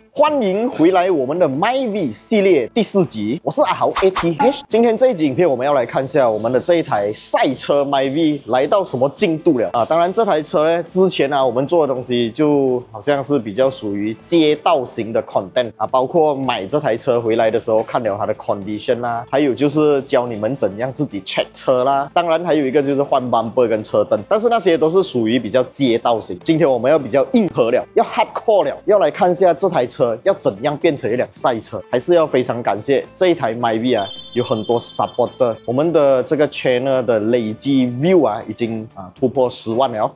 欢迎回来我们的 MyV 系列第4集，我是阿豪 ATH。今天这一集影片，我们要来看一下我们的这一台赛车 MyV 来到什么进度了啊！当然这台车呢，之前我们做的东西就好像是比较属于街道型的 content 啊，包括买这台车回来的时候看了它的 condition 啦，还有就是教你们怎样自己 check 车啦，当然还有一个就是换 bumper 跟车灯，但是那些都是属于比较街道型。今天我们要比较硬核了，要 hardcore 了，要来看一下这台车要怎样变成一辆赛车，还是要非常感谢这一台 MyV 啊，有很多 support 的，我们的这个 channel 的累计 view 啊，已经突破10万了。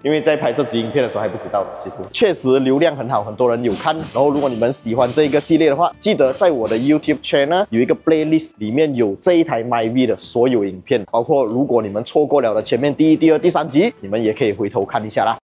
因为在拍这集影片的时候还不知道，其实确实流量很好，很多人有看。然后如果你们喜欢这一个系列的话，记得在我的 YouTube channel 有一个 playlist， 里面有这一台 MyV 的所有影片，包括如果你们错过了的前面第1、第2、第3集，你们也可以回头看一下啦。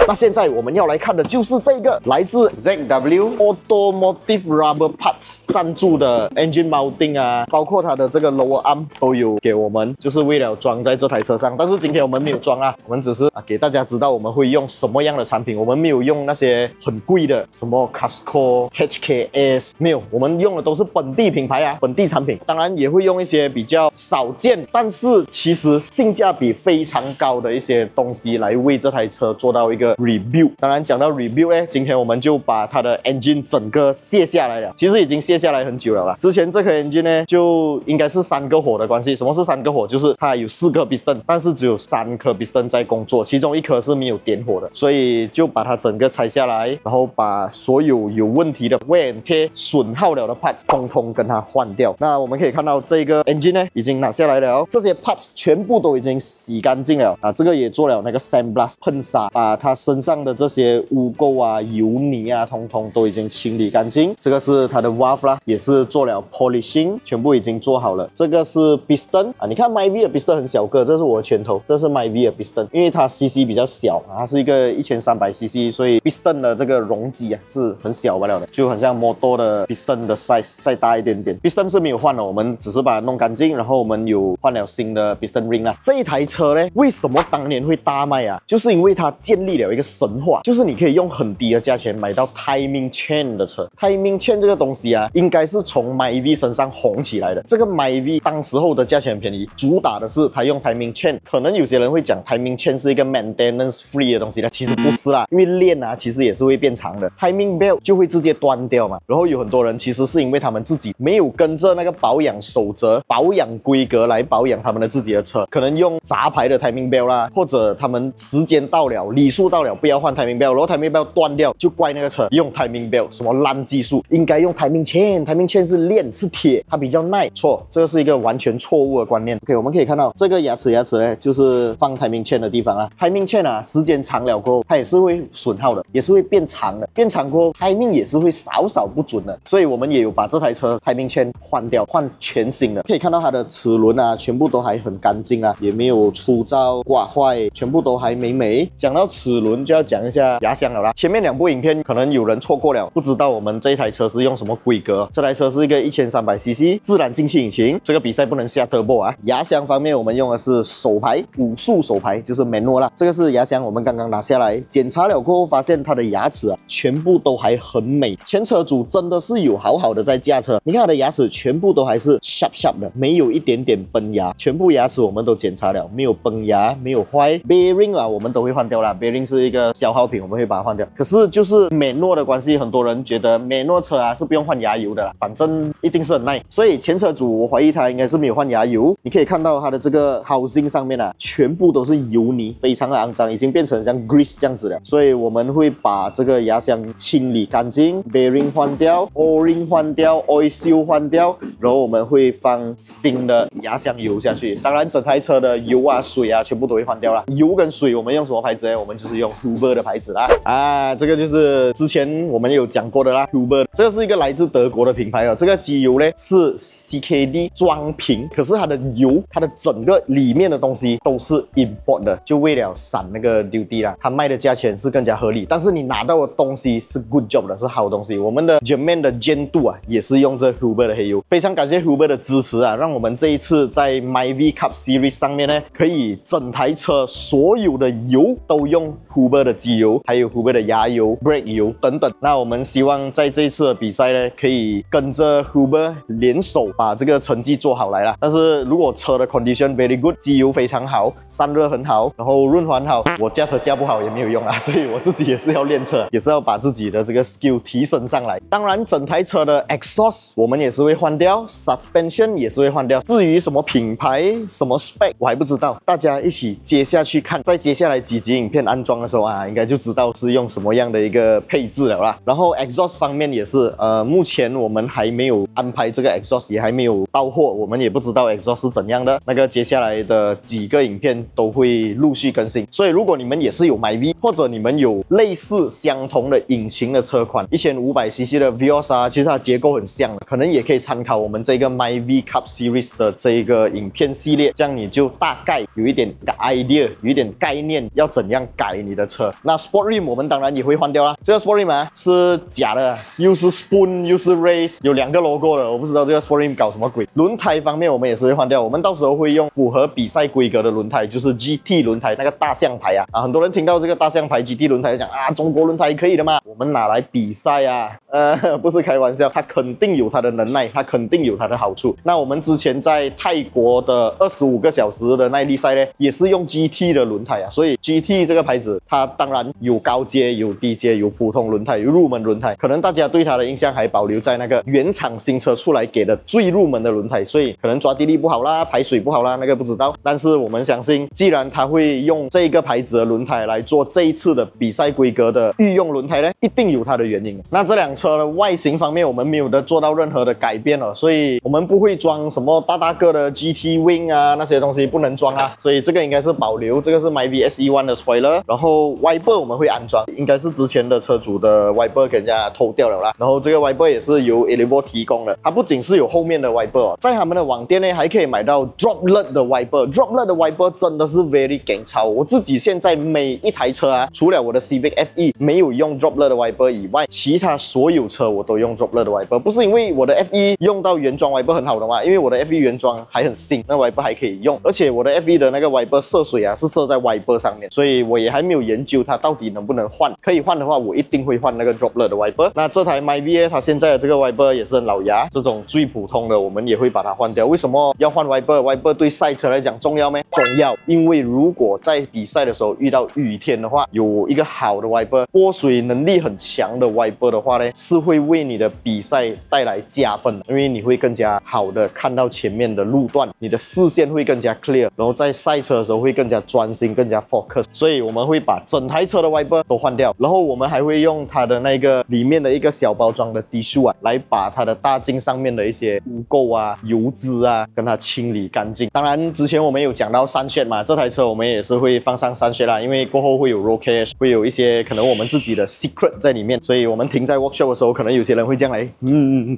那现在我们要来看的就是这个来自 ZW Automotive Rubber Parts 赞助的 engine mounting 啊，包括它的这个 lower arm 都有给我们，就是为了装在这台车上。但是今天我们没有装啊，我们只是给大家知道我们会用什么样的产品。我们没有用那些很贵的什么 Casco、HKS， 没有，我们用的都是本地品牌啊，本地产品。当然也会用一些比较少见，但是其实性价比非常高的一些东西来为这台车做到一个review。当然讲到 review 呢，今天我们就把它的 engine 整个卸下来了，其实已经卸下来很久了啦。之前这颗 engine 呢，就应该是3个火的关系。什么是3个火？就是它有4个 piston， 但是只有3颗 piston 在工作，其中1颗是没有点火的，所以就把它整个拆下来，然后把所有有问题的 wear and tear 损耗了的 parts 通通跟它换掉。那我们可以看到这个 engine 呢，已经拿下来了，这些 parts 全部都已经洗干净了啊，这个也做了那个 sandblast 喷砂，把它身上的这些污垢啊、油泥啊，通通都已经清理干净。这个是它的 valve 啦，也是做了 polishing， 全部已经做好了。这个是 piston 啊，你看 MyV 的 piston 很小个，这是我的拳头，这是 MyV 的 piston， 因为它 cc 比较小啊，它是一个1300 cc， 所以 piston 的这个容积啊是很小罢了的，就很像 motor 的 piston 的 size 再大一点点。piston 是没有换的，我们只是把它弄干净，然后我们有换了新的 piston ring 啦。这一台车呢，为什么当年会大卖啊？就是因为它建立了一个神话，就是你可以用很低的价钱买到 timing chain 的车。timing chain 这个东西啊，应该是从 MyV 身上红起来的。这个 MyV 当时候的价钱很便宜，主打的是它用 timing chain。可能有些人会讲 timing chain 是一个 maintenance free 的东西啦，其实不是啦，因为链啊其实也是会变长的 ，timing belt 就会直接断掉嘛。然后有很多人其实是因为他们自己没有跟着那个保养守则、保养规格来保养他们的自己的车，可能用杂牌的 timing belt 啦，或者他们时间到了、里数到了不要换 timing belt， 然后 timing belt 断掉就怪那个车用 timing belt 什么烂技术，应该用 timing chain。timing chain 是链是铁，它比较耐。错，这个是一个完全错误的观念。OK， 我们可以看到这个牙齿呢，就是放 timing chain 的地方啊。timing chain 啊，时间长了过后，它也是会损耗的，也是会变长的。变长过后 ，timing 也是会少少不准的。所以我们也有把这台车 timing chain 换掉，换全新的。可以看到它的齿轮啊，全部都还很干净啊，也没有粗糙刮坏，全部都还美。讲到齿轮，就要讲一下牙箱了啦。前面2部影片可能有人错过了，不知道我们这一台车是用什么规格。这台车是一个1300 cc 自然进气引擎，这个比赛不能下 turbo 啊。牙箱方面我们用的是手排5速手排，就是 manual 啦。这个是牙箱，我们刚刚拿下来检查了过后，发现它的牙齿啊全部都还很美。前车主真的是有好好的在驾车，你看它的牙齿全部都还是 sharp 的，没有一点点崩牙，全部牙齿我们都检查了，没有崩牙，没有坏。bearing 啊我们都会换掉啦， bearing 是一个消耗品，我们会把它换掉。可是就是manual的关系，很多人觉得manual车啊是不用换牙油的啦，反正一定是很耐。所以前车主我怀疑他应该是没有换牙油。你可以看到它的这个 housing 上面啊，全部都是油泥，非常的肮脏，已经变成像 grease 这样子了。所以我们会把这个牙箱清理干净 ，bearing 换掉 ，o-ring 换掉 ，oil seal 换掉，然后我们会放新的牙箱油下去。当然整台车的油啊、水啊全部都会换掉啦。油跟水我们用什么牌子呢？我们就是用 Huber 的牌子啦。啊，这个就是之前我们有讲过的啦 ，Huber 这个是一个来自德国国的品牌哦，这个机油呢是 CKD 装瓶，可是它的油，它的整个里面的东西都是 import 的，就为了省那个 duty 啦，它卖的价钱是更加合理，但是你拿到的东西是 good job 的，是好东西。我们的 German 的尖度啊，也是用这 Huber 的黑油，非常感谢 Huber 的支持啊，让我们这一次在 MyV Cup Series 上面呢，可以整台车所有的油都用 Huber 的机油，还有 Huber 的牙油、brake 油等等。那我们希望在这一次的比赛呢，可以跟着 Huber 联手把这个成绩做好来啦。但是如果车的 condition very good， 机油非常好，散热很好，然后润滑好，我驾车驾不好也没有用啊，所以我自己也是要练车，也是要把自己的这个 skill 提升上来。当然，整台车的 exhaust 我们也是会换掉 ，suspension 也是会换掉。至于什么品牌、什么 spec， 我还不知道，大家一起接下去看，在接下来几集影片安装的时候啊，应该就知道是用什么样的一个配置了啦。然后 exhaust 方面也是，目前我们还没有安排这个 exhaust， 也还没有到货，我们也不知道 exhaust 是怎样的。那个接下来的几个影片都会陆续更新，所以如果你们也是有买 V， 或者你们有类似相同的引擎的车款，1500cc 的 Vios 啊，其实它结构很像的，可能也可以参考我们这个 MyV Cup Series 的这一个影片系列，这样你就大概有一点 idea， 有一点概念要怎样改你的车。那 Sport Rim 我们当然也会换掉啦，这个 Sport Rim 啊是假的，又是 Spoon 又是 Race， 有2个 logo 的，我不知道这个 Sport Rim 搞什么鬼。轮胎方面我们也是会换掉，我们到时候会用符合比赛规格的轮胎，就是 GT 轮胎那个大象牌啊，很多人听到这个大象牌 GT 轮胎讲啊，中国轮胎可以的吗？我们拿来比赛啊，不是开玩笑，它肯定有它的能耐，它肯定有它的好处。那我们之前在泰国的25个小时的耐力赛呢，也是用 GT 的轮胎啊，所以 GT 这个牌子，它当然有高阶、有低阶、有普通轮胎、有入门轮胎，可能大家对它的印象还保留在那个原厂新车出来给的最入门的轮胎，所以可能抓地力不好啦，排水不好啦，那个不知道。但是我们相信，既然它会用这个牌子的轮胎来做这一次的比赛规格的御用轮胎呢，一定有它的原因。那这辆车的外形方面，我们没有做到任何的改变了，所以我们不会装什么大个的 GT Wing 啊，那些东西不能装啊，所以这个应该是保留。这个是 MyV SE1 的 spoiler， 然后 wiper 我们会安装，应该是之前的车主的 wiper 给人家偷掉了啦。然后这个 wiper 也是由 Elevo 提供的，它不仅是有后面的 wiper 哦，在他们的网店呢还可以买到 droplet 的 wiper。droplet 的 wiper 真的是 very 劲超，我自己现在每一台车啊，除了我的 Civic FE 没有用 droplet 的 wiper 以外，其他所有车我都用 droplet 的 wiper， 不是因为我的 FE 用到原装 wiper 很好的嘛，因为我的 FE 原装还很新，那 wiper 还可以用，而且我的 FE 的那个 wiper 射水啊是射在 wiper 上面，所以我也还没有研究它到底能不能换，可以换的话我一定会换那个 droplet 的 wiper。那这台 MyV 它现在的这个 wiper 也是很老牙，这种最普通的我们也会把它换掉。为什么要换 wiper？wiper 对赛车来讲重要吗？重要，因为如果在比赛的时候遇到雨天的话，有一个好的 wiper， 拨水能力很强的 wiper 的话呢，是会为你的比赛带来加分的，因为你会更加好的看到前面的路段，你的视线会更加 clear， 然后在赛车的时候会更加专心、更加 focus。所以我们会把整台车的 wiper 都换掉，然后我们还会用它的那个里面的一个小包装的滴数啊，来把它的大镜上面的一些污垢啊、油脂啊，跟它清理干净。当然，之前我们有讲到sunshade嘛，这台车我们也是会放上sunshade啦，因为过后会有 roll cage， 会有一些可能我们自己的 secret 在里面，所以我们停在 workshop 的时候，可能有些人会这样来，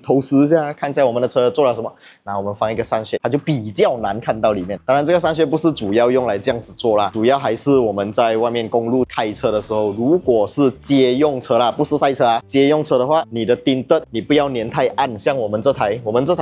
偷视一下，看一下我们的车做了什么。那我们放一个sunshade，它就比较难看到里面。当然，这个sunshade不是主要用来这样子做啦，主要还是我们在外面公路开车的时候，如果是街用车啦，不是赛车啊，街用车的话，你的丁灯你不要粘太暗，像我们这台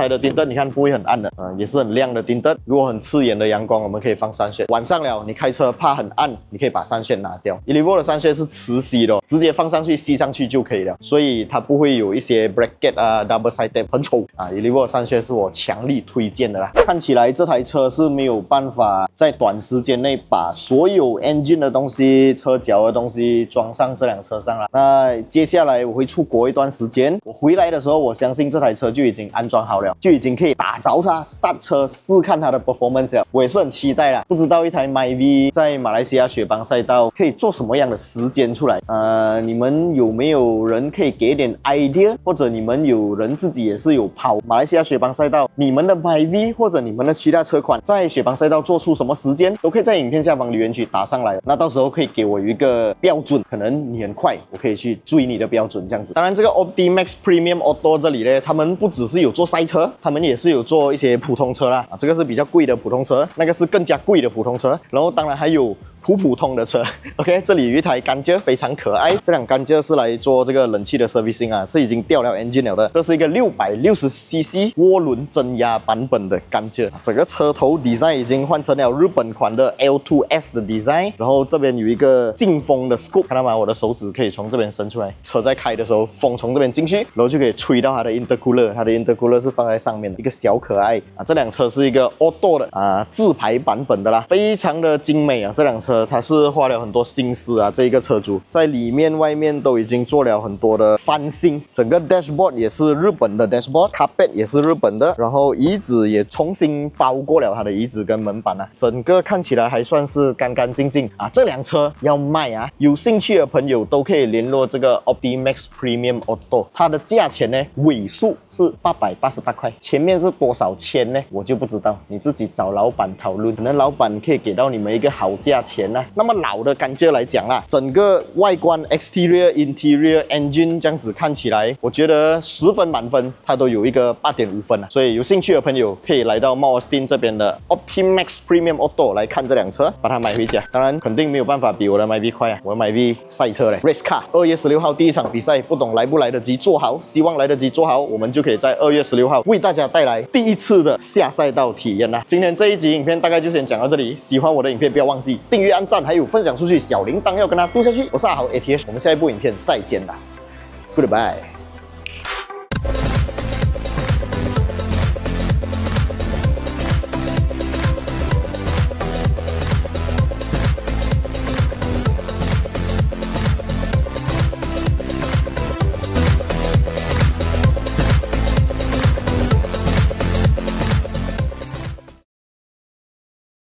的丁灯，你看不会很暗的，也是很亮的丁灯。如果很刺眼的阳光，我们可以放sunshade。晚上了，你开车怕很暗，你可以把sunshade拿掉。Elevo 的sunshade是磁吸的哦，直接放上去吸上去就可以了，所以它不会有一些 bracket 啊、double side tape 很丑啊。Elevo 的sunshade是我强力推荐的啦。看起来这台车是没有办法在短时间内把所有 engine 的东西、车脚的东西装上这辆车上了。那接下来我会出国一段时间，我回来的时候，我相信这台车就已经安装好了，就已经可以打着它 start 车试看它的 performance 了。我也是很期待啦，不知道一台 MyV 在马来西亚雪邦赛道可以做什么样的时间出来？你们有没有人可以给点点 idea， 或者你们有人自己也是有跑马来西亚雪邦赛道，你们的 MyV 或者你们的其他车款在雪邦赛道做出什么时间，都可以在影片下方留言区打上来。那到时候可以给我有一个标准，可能你很快，我可以去追你的标准这样子。当然，这个 Optimax Premium Auto 这里呢，他们不只是有做赛车，他们也是有做一些普通车啦。这个是比较贵的普通车，那个是更加贵的普通车，然后当然还有普通的车。OK， 这里有一台甘蔗非常可爱，这辆甘蔗是来做这个冷气的 servicing 啊，是已经掉了 engine 了的。这是一个660cc 涡轮增压版本的甘蔗，整个车头 design 已经换成了日本款的 L2S 的 design， 然后这边有一个进风的 scoop， 看到吗？我的手指可以从这边伸出来，车在开的时候风从这边进去，然后就可以吹到它的 intercooler， 它的 intercooler 是放在上面的一个小可爱啊。这辆车是一个 auto 的自排版本的啦，非常的精美啊，这辆车。它是花了很多心思啊，这一个车主在里面外面都已经做了很多的翻新，整个 dashboard 也是日本的 dashboard，carpet 也是日本的，然后椅子也重新包过了它的椅子跟门板啊，整个看起来还算是干干净净啊。这辆车要卖啊，有兴趣的朋友都可以联络这个 Optimax Premium Auto， 它的价钱呢尾数是888块，前面是多少钱呢？我就不知道，你自己找老板讨论，可能老板可以给到你们一个好价钱啊。那么老的甘蔗来讲啦，整个外观 exterior、interior、engine 这样子看起来，我觉得10分满分，它都有一个8.5分啊。所以有兴趣的朋友可以来到茂斯汀这边的 Optimax Premium Auto 来看这辆车，把它买回家。当然肯定没有办法比我的 MyV 快啊，我的 MyV 赛车嘞 ，race car。2月16号第一场比赛，不懂来不来得及做好，希望来得及做好，我们就可以在2月16号为大家带来第一次的下赛道体验啦。今天这一集影片大概就先讲到这里，喜欢我的影片不要忘记订阅、按赞，还有分享出去，小铃铛要跟它嘟下去。我是阿豪 ATH， 我们下一部影片再见啦 ，Goodbye。